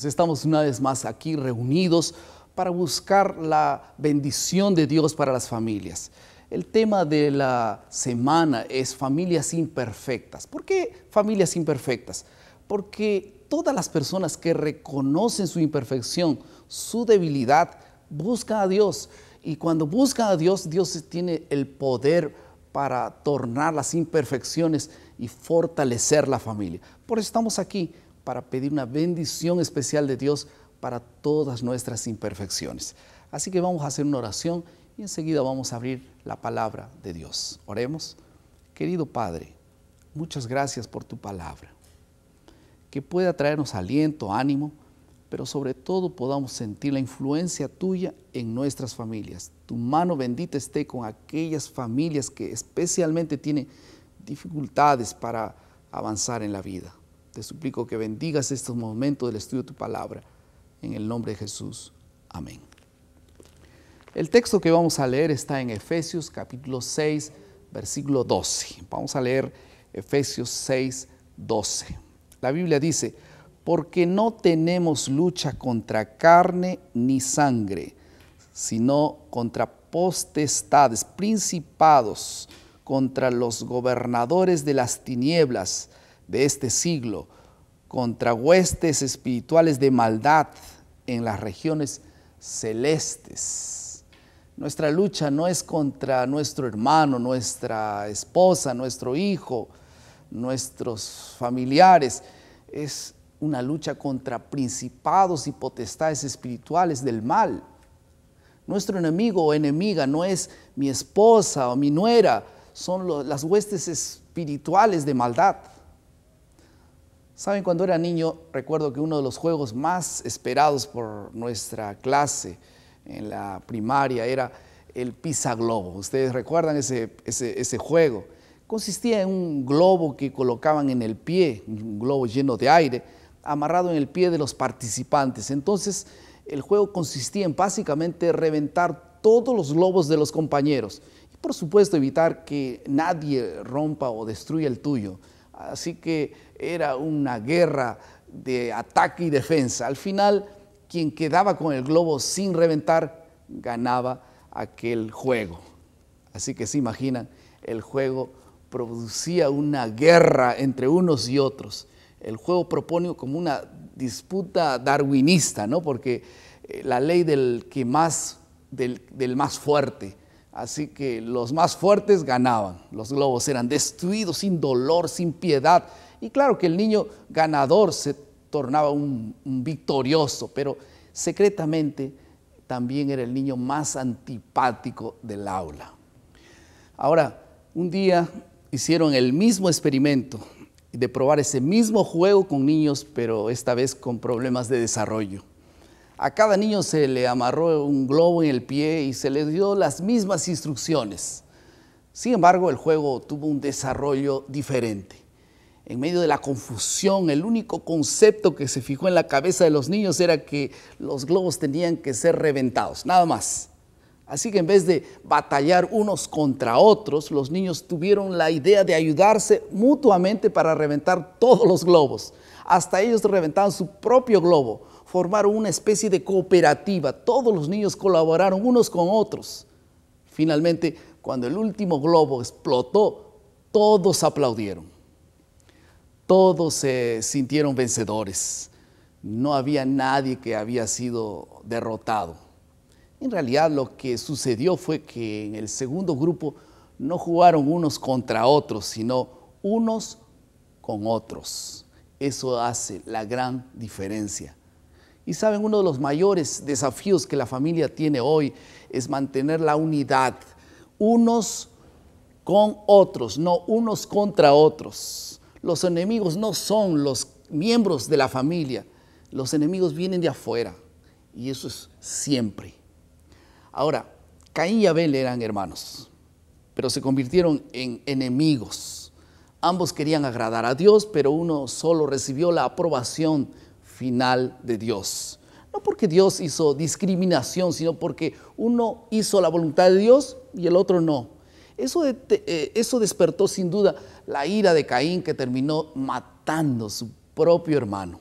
Estamos una vez más aquí reunidos para buscar la bendición de Dios para las familias. El tema de la semana es familias imperfectas. ¿Por qué familias imperfectas? Porque todas las personas que reconocen su imperfección, su debilidad, buscan a Dios. Y cuando buscan a Dios, Dios tiene el poder para tornar las imperfecciones y fortalecer la familia. Por eso estamos aquí, para pedir una bendición especial de Dios para todas nuestras imperfecciones. Así que vamos a hacer una oración y enseguida vamos a abrir la palabra de Dios. Oremos. Querido Padre, muchas gracias por tu palabra, que pueda traernos aliento, ánimo, pero sobre todo podamos sentir la influencia tuya en nuestras familias. Tu mano bendita esté con aquellas familias que especialmente tienen dificultades para avanzar en la vida. Te suplico que bendigas estos momentos del estudio de tu palabra. En el nombre de Jesús. Amén. El texto que vamos a leer está en Efesios capítulo 6, versículo 12. Vamos a leer Efesios 6, 12. La Biblia dice: porque no tenemos lucha contra carne ni sangre, sino contra potestades, principados, contra los gobernadores de las tinieblas de este siglo, contra huestes espirituales de maldad en las regiones celestes. Nuestra lucha no es contra nuestro hermano, nuestra esposa, nuestro hijo, nuestros familiares. Es una lucha contra principados y potestades espirituales del mal. Nuestro enemigo o enemiga no es mi esposa o mi nuera, son las huestes espirituales de maldad. Saben, cuando era niño, recuerdo que uno de los juegos más esperados por nuestra clase en la primaria era el Pisa-Globo. ¿Ustedes recuerdan ese juego? Consistía en un globo que colocaban en el pie, un globo lleno de aire, amarrado en el pie de los participantes. Entonces, el juego consistía en básicamente reventar todos los globos de los compañeros. Y por supuesto, evitar que nadie rompa o destruya el tuyo. Así que era una guerra de ataque y defensa. Al final, quien quedaba con el globo sin reventar, ganaba aquel juego. Así que se imaginan, el juego producía una guerra entre unos y otros. El juego propone como una disputa darwinista, ¿no? Porque la ley del más fuerte. Así que los más fuertes ganaban. Los globos eran destruidos sin dolor, sin piedad. Y claro que el niño ganador se tornaba un victorioso, pero secretamente también era el niño más antipático del aula. Ahora, un día hicieron el mismo experimento de probar ese mismo juego con niños, pero esta vez con problemas de desarrollo. A cada niño se le amarró un globo en el pie y se le dio las mismas instrucciones. Sin embargo, el juego tuvo un desarrollo diferente. En medio de la confusión, el único concepto que se fijó en la cabeza de los niños era que los globos tenían que ser reventados, nada más. Así que en vez de batallar unos contra otros, los niños tuvieron la idea de ayudarse mutuamente para reventar todos los globos. Hasta ellos reventaban su propio globo. Formaron una especie de cooperativa. Todos los niños colaboraron unos con otros. Finalmente, cuando el último globo explotó, todos aplaudieron. Todos se sintieron vencedores. No había nadie que había sido derrotado. En realidad, lo que sucedió fue que en el segundo grupo no jugaron unos contra otros, sino unos con otros. Eso hace la gran diferencia. Y saben, uno de los mayores desafíos que la familia tiene hoy es mantener la unidad, unos con otros, no unos contra otros. Los enemigos no son los miembros de la familia, los enemigos vienen de afuera, y eso es siempre. Ahora, Caín y Abel eran hermanos, pero se convirtieron en enemigos. Ambos querían agradar a Dios, pero uno solo recibió la aprobación final de Dios. No porque Dios hizo discriminación, sino porque uno hizo la voluntad de Dios y el otro no. Eso despertó sin duda la ira de Caín, que terminó matando a su propio hermano.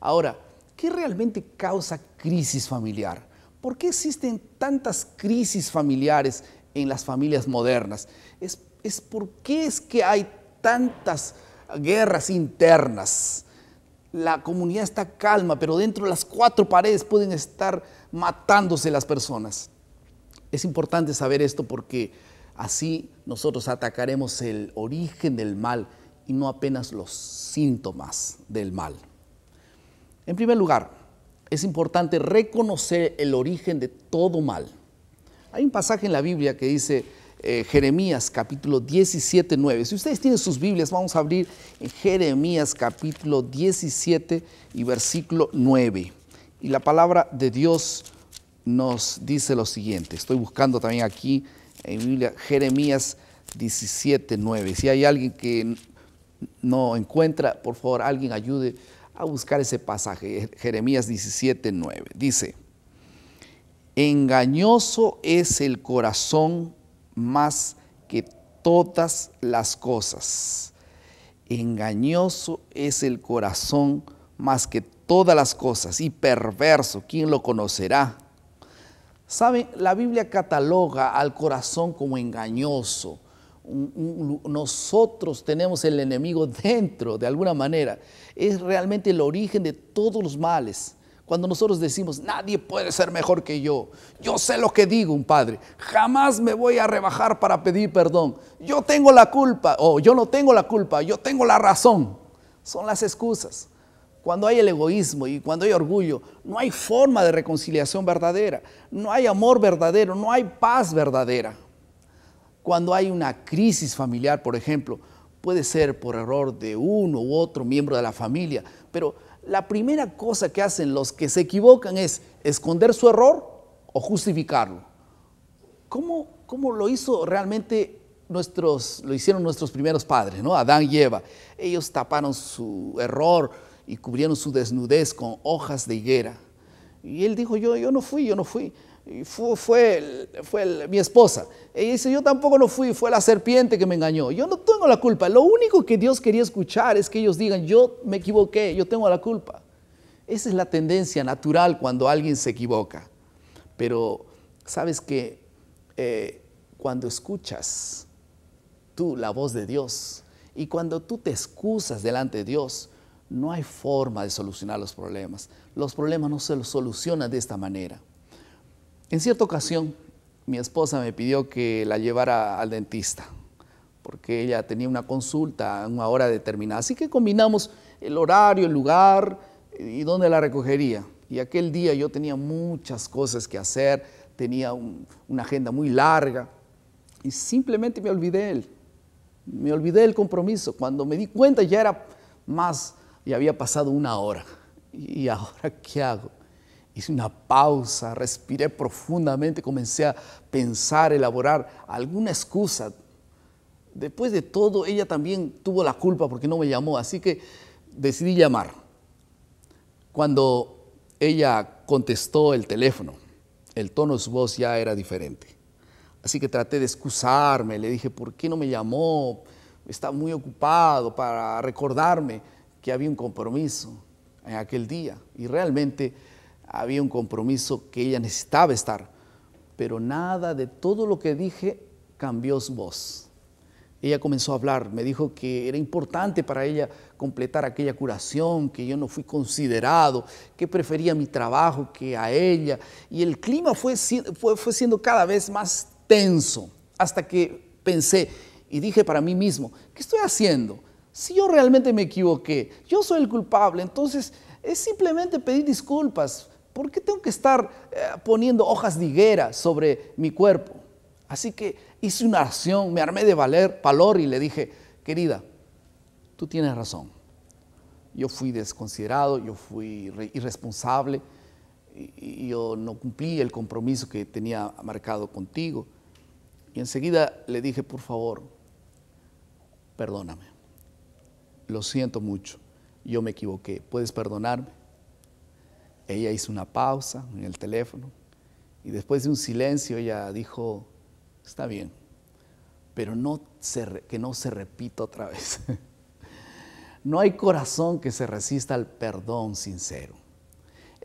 Ahora, ¿Qué realmente causa crisis familiar? ¿Por qué existen tantas crisis familiares en las familias modernas? ¿Por qué es que hay tantas guerras internas? La comunidad está calma, pero dentro de las cuatro paredes pueden estar matándose las personas. Es importante saber esto porque así nosotros atacaremos el origen del mal y no apenas los síntomas del mal. En primer lugar, es importante reconocer el origen de todo mal. Hay un pasaje en la Biblia que dice Jeremías capítulo 17, 9. Si ustedes tienen sus Biblias, vamos a abrir en Jeremías capítulo 17 y versículo 9. Y la palabra de Dios nos dice lo siguiente. Estoy buscando también aquí en Biblia Jeremías 17, 9. Si hay alguien que no encuentra, por favor, alguien ayude a buscar ese pasaje. Jeremías 17, 9. Dice: engañoso es el corazón más que todas las cosas. Engañoso es el corazón más que todas las cosas y perverso, ¿quién lo conocerá? ¿Saben? La Biblia cataloga al corazón como engañoso. Nosotros tenemos el enemigo dentro, de alguna manera. Es realmente el origen de todos los males. Cuando nosotros decimos, nadie puede ser mejor que yo sé lo que digo, un padre, jamás me voy a rebajar para pedir perdón, yo tengo la culpa, o yo no tengo la culpa, yo tengo la razón. Son las excusas. Cuando hay el egoísmo y cuando hay orgullo, no hay forma de reconciliación verdadera, no hay amor verdadero, no hay paz verdadera. Cuando hay una crisis familiar, por ejemplo, puede ser por error de uno u otro miembro de la familia, pero la primera cosa que hacen los que se equivocan es esconder su error o justificarlo. ¿Cómo lo hizo realmente lo hicieron nuestros primeros padres, ¿no? Adán y Eva? Ellos taparon su error y cubrieron su desnudez con hojas de higuera. Y él dijo, yo no fui. Y fue mi esposa. Ella dice, yo tampoco no fui, fue la serpiente que me engañó. Yo no tengo la culpa. Lo único que Dios quería escuchar es que ellos digan, yo me equivoqué, yo tengo la culpa. Esa es la tendencia natural cuando alguien se equivoca. Pero sabes que cuando escuchas tú la voz de Dios y cuando tú te excusas delante de Dios, no hay forma de solucionar los problemas. Los problemas no se los solucionan de esta manera. En cierta ocasión, mi esposa me pidió que la llevara al dentista, porque ella tenía una consulta a una hora determinada. Así que combinamos el horario, el lugar y dónde la recogería. Y aquel día yo tenía muchas cosas que hacer, tenía una agenda muy larga y simplemente me olvidé del compromiso. Cuando me di cuenta ya era más, ya había pasado una hora. ¿Y ahora qué hago? Hice una pausa, respiré profundamente, comencé a pensar, elaborar alguna excusa. Después de todo, ella también tuvo la culpa porque no me llamó, así que decidí llamar. Cuando ella contestó el teléfono, el tono de su voz ya era diferente. Así que traté de excusarme, le dije, ¿por qué no me llamó? Estaba muy ocupado para recordarme que había un compromiso en aquel día. Y realmente había un compromiso que ella necesitaba estar, pero nada de todo lo que dije cambió su voz. Ella comenzó a hablar, me dijo que era importante para ella completar aquella curación, que yo no fui considerado, que prefería mi trabajo que a ella. Y el clima fue siendo cada vez más tenso, hasta que pensé y dije para mí mismo, ¿qué estoy haciendo? Si yo realmente me equivoqué, yo soy el culpable, entonces es simplemente pedir disculpas. ¿Por qué tengo que estar poniendo hojas de higuera sobre mi cuerpo? Así que hice una oración, me armé de valor y le dije, querida, tú tienes razón. Yo fui desconsiderado, yo fui irresponsable y yo no cumplí el compromiso que tenía marcado contigo. Y enseguida le dije, por favor, perdóname. Lo siento mucho, yo me equivoqué, ¿puedes perdonarme? Ella hizo una pausa en el teléfono y después de un silencio ella dijo, está bien, pero que no se repita otra vez. No hay corazón que se resista al perdón sincero.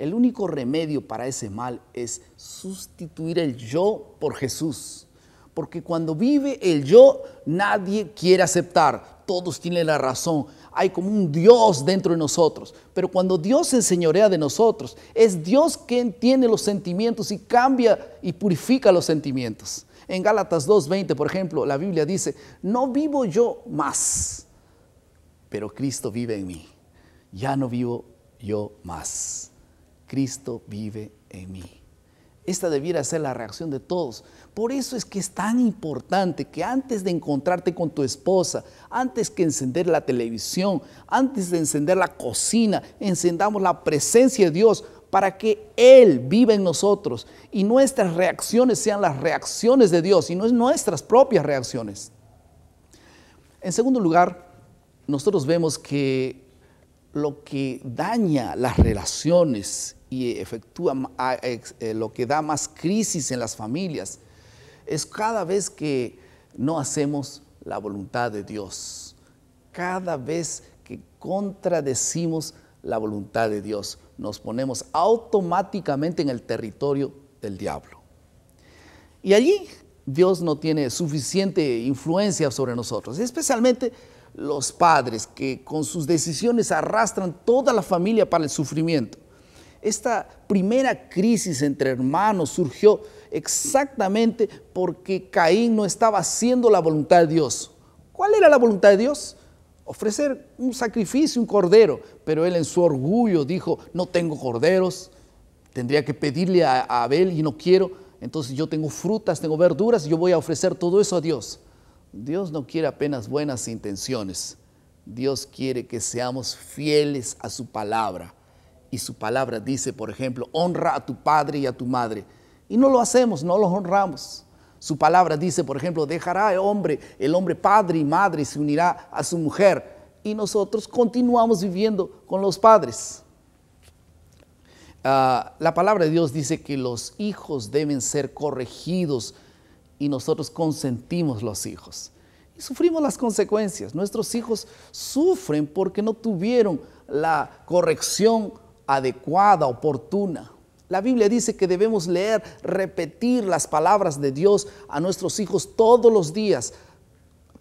El único remedio para ese mal es sustituir el yo por Jesús. Porque cuando vive el yo, nadie quiere aceptar. Todos tienen la razón. Hay como un Dios dentro de nosotros. Pero cuando Dios se enseñorea de nosotros, es Dios quien tiene los sentimientos y cambia y purifica los sentimientos. En Gálatas 2:20, por ejemplo, la Biblia dice, no vivo yo más, pero Cristo vive en mí. Ya no vivo yo más. Cristo vive en mí. Esta debiera ser la reacción de todos. Por eso es que es tan importante que antes de encontrarte con tu esposa, antes que encender la televisión, antes de encender la cocina, encendamos la presencia de Dios para que Él viva en nosotros y nuestras reacciones sean las reacciones de Dios y no es nuestras propias reacciones. En segundo lugar, nosotros vemos que lo que daña las relaciones y efectúa lo que da más crisis en las familias es cada vez que no hacemos la voluntad de Dios, cada vez que contradecimos la voluntad de Dios, nos ponemos automáticamente en el territorio del diablo. Y allí Dios no tiene suficiente influencia sobre nosotros, especialmente los padres que con sus decisiones arrastran toda la familia para el sufrimiento. Esta primera crisis entre hermanos surgió exactamente porque Caín no estaba haciendo la voluntad de Dios. ¿Cuál era la voluntad de Dios? Ofrecer un sacrificio, un cordero, pero él en su orgullo dijo, no tengo corderos, tendría que pedirle a Abel y no quiero, entonces yo tengo frutas, tengo verduras, yo voy a ofrecer todo eso a Dios. Dios no quiere apenas buenas intenciones, Dios quiere que seamos fieles a su palabra. Y su palabra dice, por ejemplo, honra a tu padre y a tu madre. Y no lo hacemos, no los honramos. Su palabra dice, por ejemplo, dejará el hombre padre y madre y se unirá a su mujer. Y nosotros continuamos viviendo con los padres. La palabra de Dios dice que los hijos deben ser corregidos y nosotros consentimos los hijos. Y sufrimos las consecuencias. Nuestros hijos sufren porque no tuvieron la corrección adecuada, oportuna. La Biblia dice que debemos leer, repetir las palabras de Dios a nuestros hijos todos los días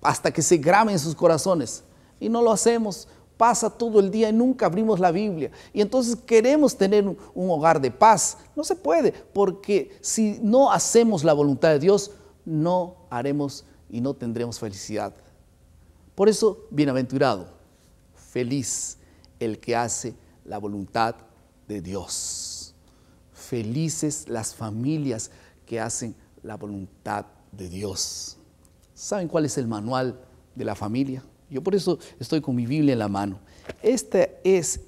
hasta que se graben en sus corazones. Y no lo hacemos, pasa todo el día y nunca abrimos la Biblia. Y entonces queremos tener un hogar de paz. No se puede, porque si no hacemos la voluntad de Dios, no haremos y no tendremos felicidad. Por eso, bienaventurado, feliz el que hace la voluntad de Dios. Felices las familias que hacen la voluntad de Dios. ¿Saben cuál es el manual de la familia? Yo por eso estoy con mi Biblia en la mano. Este es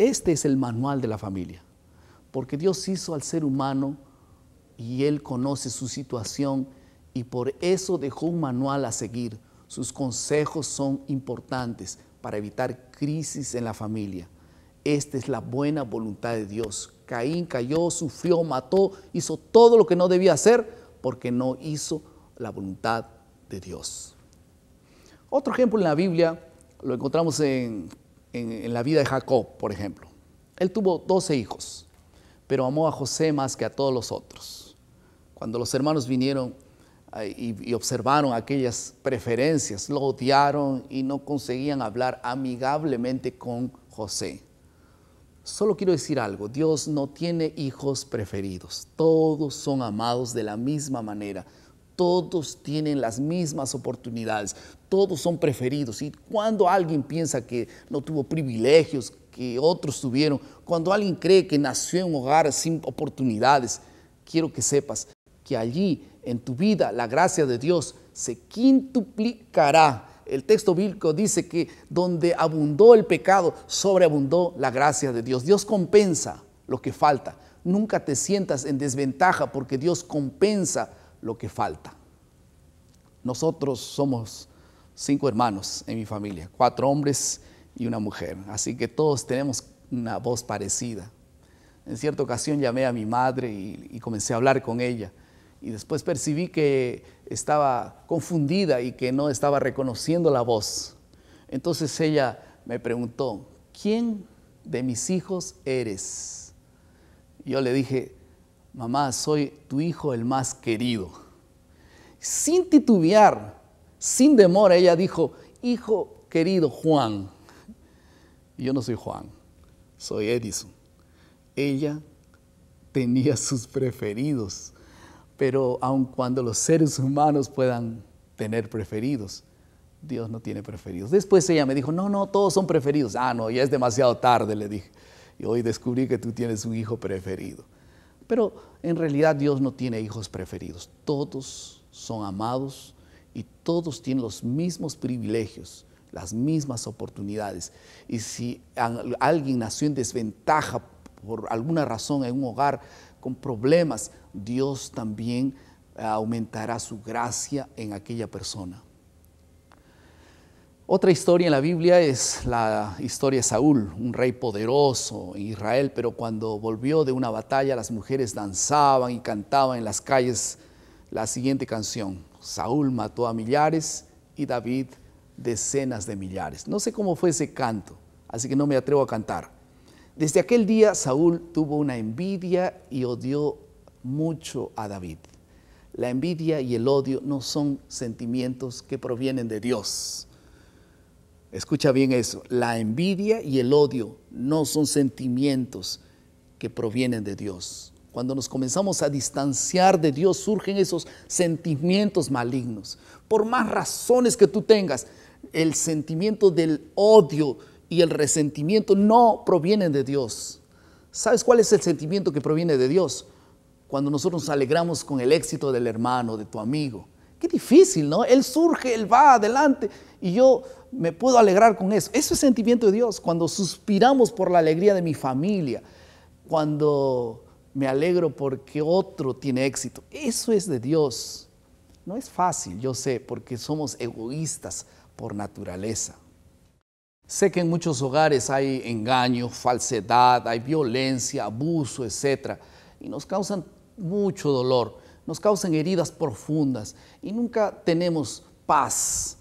el manual de la familia. Porque Dios hizo al ser humano y Él conoce su situación y por eso dejó un manual a seguir. Sus consejos son importantes para evitar crisis en la familia. Esta es la buena voluntad de Dios. Caín cayó, sufrió, mató, hizo todo lo que no debía hacer porque no hizo la voluntad de Dios. Otro ejemplo en la Biblia lo encontramos en la vida de Jacob, por ejemplo. Él tuvo 12 hijos, pero amó a José más que a todos los otros. Cuando los hermanos vinieron y observaron aquellas preferencias, lo odiaron y no conseguían hablar amigablemente con José. Solo quiero decir algo, Dios no tiene hijos preferidos, todos son amados de la misma manera, todos tienen las mismas oportunidades, todos son preferidos. Y cuando alguien piensa que no tuvo privilegios que otros tuvieron, cuando alguien cree que nació en un hogar sin oportunidades, quiero que sepas que allí en tu vida la gracia de Dios se quintuplicará. El texto bíblico dice que donde abundó el pecado, sobreabundó la gracia de Dios. Dios compensa lo que falta. Nunca te sientas en desventaja porque Dios compensa lo que falta. Nosotros somos 5 hermanos en mi familia, 4 hombres y una mujer. Así que todos tenemos una voz parecida. En cierta ocasión llamé a mi madre y comencé a hablar con ella. Y después percibí que estaba confundida y que no estaba reconociendo la voz. Entonces ella me preguntó, ¿quién de mis hijos eres? Yo le dije, mamá, soy tu hijo el más querido. Sin titubear, sin demora, ella dijo, hijo querido Juan. Y yo no soy Juan, soy Edison. Ella tenía sus preferidos, pero aun cuando los seres humanos puedan tener preferidos, Dios no tiene preferidos. Después ella me dijo, no, todos son preferidos. No, ya es demasiado tarde, le dije. Y hoy descubrí que tú tienes un hijo preferido. Pero en realidad Dios no tiene hijos preferidos. Todos son amados y todos tienen los mismos privilegios, las mismas oportunidades. Y si alguien nació en desventaja por alguna razón en un hogar con problemas, Dios también aumentará su gracia en aquella persona. Otra historia en la Biblia es la historia de Saúl, un rey poderoso en Israel, pero cuando volvió de una batalla, las mujeres danzaban y cantaban en las calles la siguiente canción: Saúl mató a millares y David decenas de millares. No sé cómo fue ese canto, así que no me atrevo a cantar. Desde aquel día Saúl tuvo una envidia y odió mucho a David. La envidia y el odio no son sentimientos que provienen de Dios. Escucha bien eso, la envidia y el odio no son sentimientos que provienen de Dios. Cuando nos comenzamos a distanciar de Dios, surgen esos sentimientos malignos. Por más razones que tú tengas, el sentimiento del odio y el resentimiento no provienen de Dios. ¿Sabes cuál es el sentimiento que proviene de Dios? Cuando nosotros nos alegramos con el éxito del hermano, de tu amigo. Qué difícil, ¿no? Él surge, él va adelante y yo me puedo alegrar con eso. Eso es sentimiento de Dios. Cuando suspiramos por la alegría de mi familia, cuando me alegro porque otro tiene éxito, eso es de Dios. No es fácil, yo sé, porque somos egoístas por naturaleza. Sé que en muchos hogares hay engaño, falsedad, hay violencia, abuso, etc. Y nos causan mucho dolor, nos causan heridas profundas y nunca tenemos paz.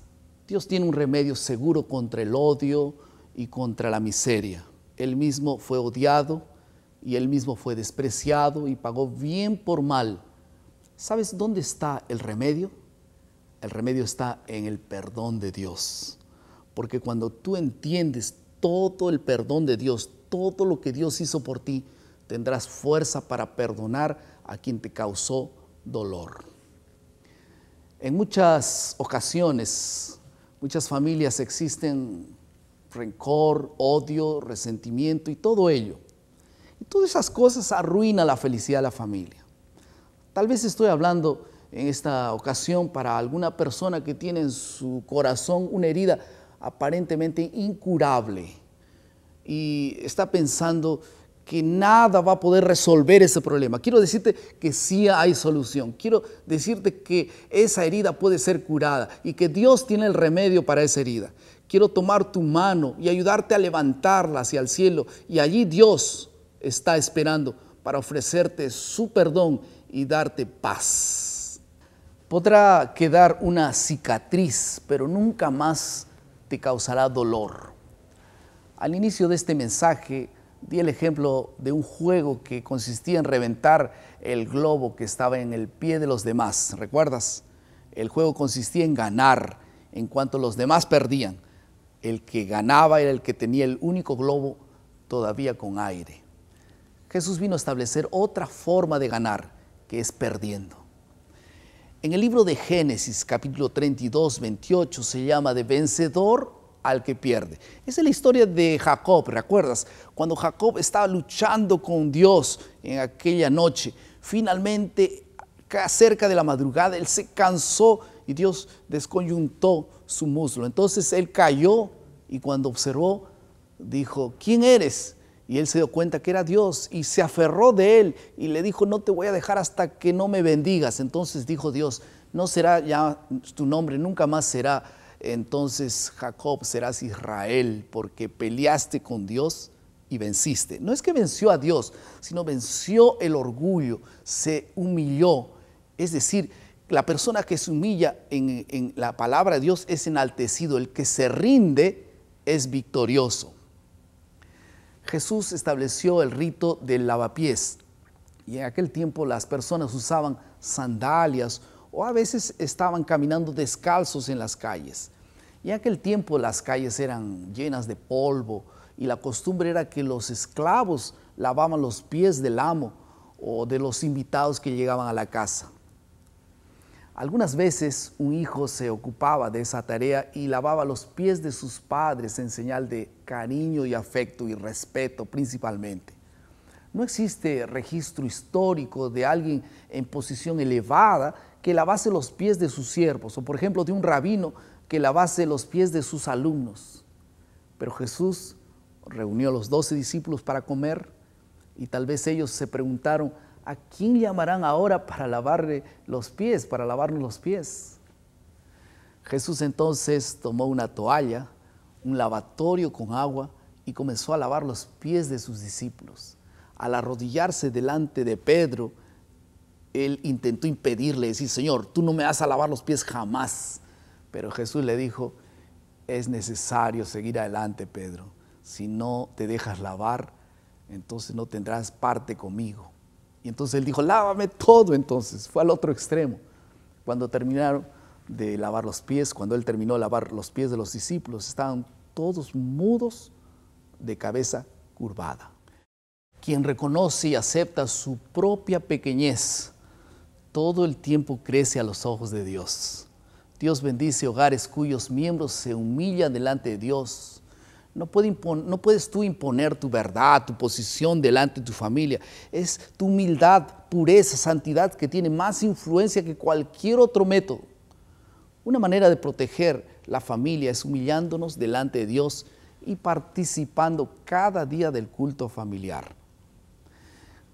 Dios tiene un remedio seguro contra el odio y contra la miseria. Él mismo fue odiado y él mismo fue despreciado y pagó bien por mal. ¿Sabes dónde está el remedio? El remedio está en el perdón de Dios. Porque cuando tú entiendes todo el perdón de Dios, todo lo que Dios hizo por ti, tendrás fuerza para perdonar a quien te causó dolor. En muchas ocasiones, muchas familias existen rencor, odio, resentimiento y todo ello. Y todas esas cosas arruinan la felicidad de la familia. Tal vez estoy hablando en esta ocasión para alguna persona que tiene en su corazón una herida aparentemente incurable y está pensando que nada va a poder resolver ese problema. Quiero decirte que sí hay solución. Quiero decirte que esa herida puede ser curada y que Dios tiene el remedio para esa herida. Quiero tomar tu mano y ayudarte a levantarla hacia el cielo, y allí Dios está esperando para ofrecerte su perdón y darte paz. Podrá quedar una cicatriz, pero nunca más te causará dolor. Al inicio de este mensaje di el ejemplo de un juego que consistía en reventar el globo que estaba en el pie de los demás. ¿Recuerdas? El juego consistía en ganar en cuanto los demás perdían. El que ganaba era el que tenía el único globo todavía con aire. Jesús vino a establecer otra forma de ganar, que es perdiendo. En el libro de Génesis, capítulo 32, 28, se llama de vencedor al que pierde. Esa es la historia de Jacob, ¿recuerdas? Cuando Jacob estaba luchando con Dios en aquella noche, finalmente, cerca de la madrugada, él se cansó y Dios desconyuntó su muslo. Entonces él cayó y cuando observó, dijo, ¿quién eres? Y él se dio cuenta que era Dios y se aferró de él y le dijo, no te voy a dejar hasta que no me bendigas. Entonces dijo Dios, no será ya tu nombre, nunca más será. Entonces Jacob, serás Israel, porque peleaste con Dios y venciste. No es que venció a Dios, sino venció el orgullo, se humilló. Es decir, la persona que se humilla en la palabra de Dios es enaltecido. El que se rinde es victorioso. Jesús estableció el rito del lavapiés. Y en aquel tiempo las personas usaban sandalias o a veces estaban caminando descalzos en las calles. Y en aquel tiempo las calles eran llenas de polvo y la costumbre era que los esclavos lavaban los pies del amo o de los invitados que llegaban a la casa. Algunas veces un hijo se ocupaba de esa tarea y lavaba los pies de sus padres en señal de cariño y afecto y respeto principalmente. No existe registro histórico de alguien en posición elevada que lavase los pies de sus siervos, o por ejemplo de un rabino que lavase los pies de sus alumnos. Pero Jesús reunió a los 12 discípulos para comer y tal vez ellos se preguntaron, ¿a quién llamarán ahora para lavarle los pies, para lavarnos los pies? Jesús entonces tomó una toalla, un lavatorio con agua y comenzó a lavar los pies de sus discípulos. Al arrodillarse delante de Pedro, él intentó impedirle, decir, Señor, tú no me vas a lavar los pies jamás. Pero Jesús le dijo, es necesario seguir adelante, Pedro. Si no te dejas lavar, entonces no tendrás parte conmigo. Y entonces él dijo, lávame todo. Entonces fue al otro extremo. Cuando terminaron de lavar los pies, cuando él terminó de lavar los pies de los discípulos, estaban todos mudos, de cabeza curvada. Quien reconoce y acepta su propia pequeñez, todo el tiempo crece a los ojos de Dios. Dios bendice hogares cuyos miembros se humillan delante de Dios. No puedes tú imponer tu verdad, tu posición delante de tu familia. Es tu humildad, pureza, santidad que tiene más influencia que cualquier otro método. Una manera de proteger la familia es humillándonos delante de Dios y participando cada día del culto familiar.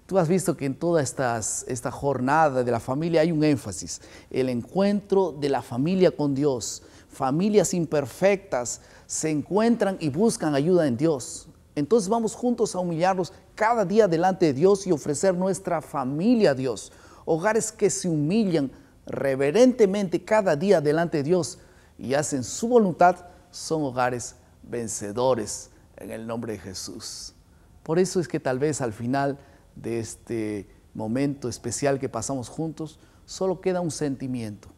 Tú has visto que en toda esta jornada de la familia hay un énfasis, el encuentro de la familia con Dios. Familias imperfectas se encuentran y buscan ayuda en Dios. Entonces vamos juntos a humillarnos cada día delante de Dios y ofrecer nuestra familia a Dios. Hogares que se humillan reverentemente cada día delante de Dios y hacen su voluntad son hogares vencedores en el nombre de Jesús. Por eso es que tal vez al final de este momento especial que pasamos juntos, solo queda un sentimiento,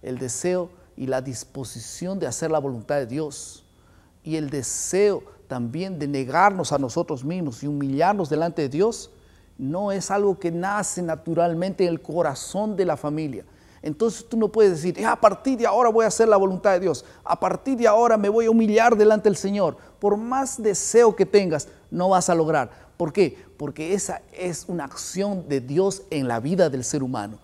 el deseo y la disposición de hacer la voluntad de Dios y el deseo también de negarnos a nosotros mismos y humillarnos delante de Dios, no es algo que nace naturalmente en el corazón de la familia. Entonces tú no puedes decir, a partir de ahora voy a hacer la voluntad de Dios, a partir de ahora me voy a humillar delante del Señor. Por más deseo que tengas, no vas a lograr. ¿Por qué? Porque esa es una acción de Dios en la vida del ser humano.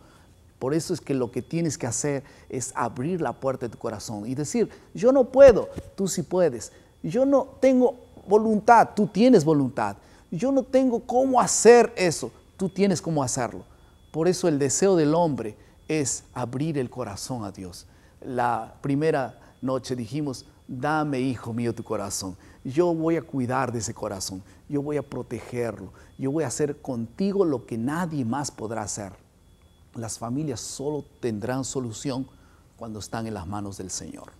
Por eso es que lo que tienes que hacer es abrir la puerta de tu corazón y decir, yo no puedo, tú sí puedes. Yo no tengo voluntad, tú tienes voluntad. Yo no tengo cómo hacer eso, tú tienes cómo hacerlo. Por eso el deseo del hombre es abrir el corazón a Dios. La primera noche dijimos, dame, hijo mío, tu corazón. Yo voy a cuidar de ese corazón. Yo voy a protegerlo. Yo voy a hacer contigo lo que nadie más podrá hacer. Las familias solo tendrán solución cuando están en las manos del Señor.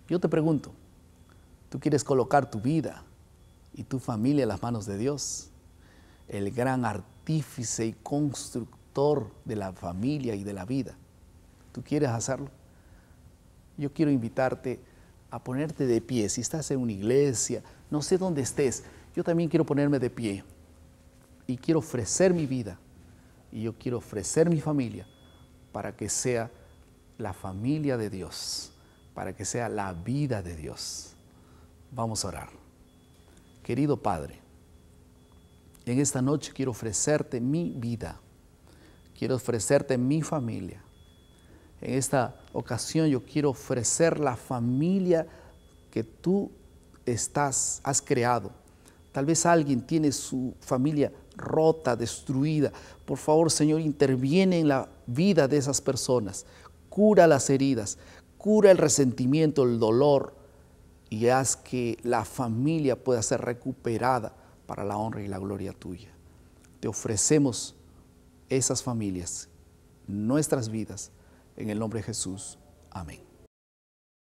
Yo te pregunto, ¿tú quieres colocar tu vida y tu familia en las manos de Dios? El gran artífice y constructor de la familia y de la vida. ¿Tú quieres hacerlo? Yo quiero invitarte a ponerte de pie. Si estás en una iglesia, no sé dónde estés, yo también quiero ponerme de pie y quiero ofrecer mi vida y yo quiero ofrecer mi familia para que sea la familia de Dios, para que sea la vida de Dios. Vamos a orar. Querido Padre, en esta noche quiero ofrecerte mi vida, quiero ofrecerte mi familia. En esta ocasión yo quiero ofrecer la familia que tú has creado. Tal vez alguien tiene su familia rota, destruida. Por favor, Señor, interviene en la vida de esas personas. Cura las heridas, cura el resentimiento, el dolor y haz que la familia pueda ser recuperada para la honra y la gloria tuya. Te ofrecemos esas familias, nuestras vidas, en el nombre de Jesús. Amén.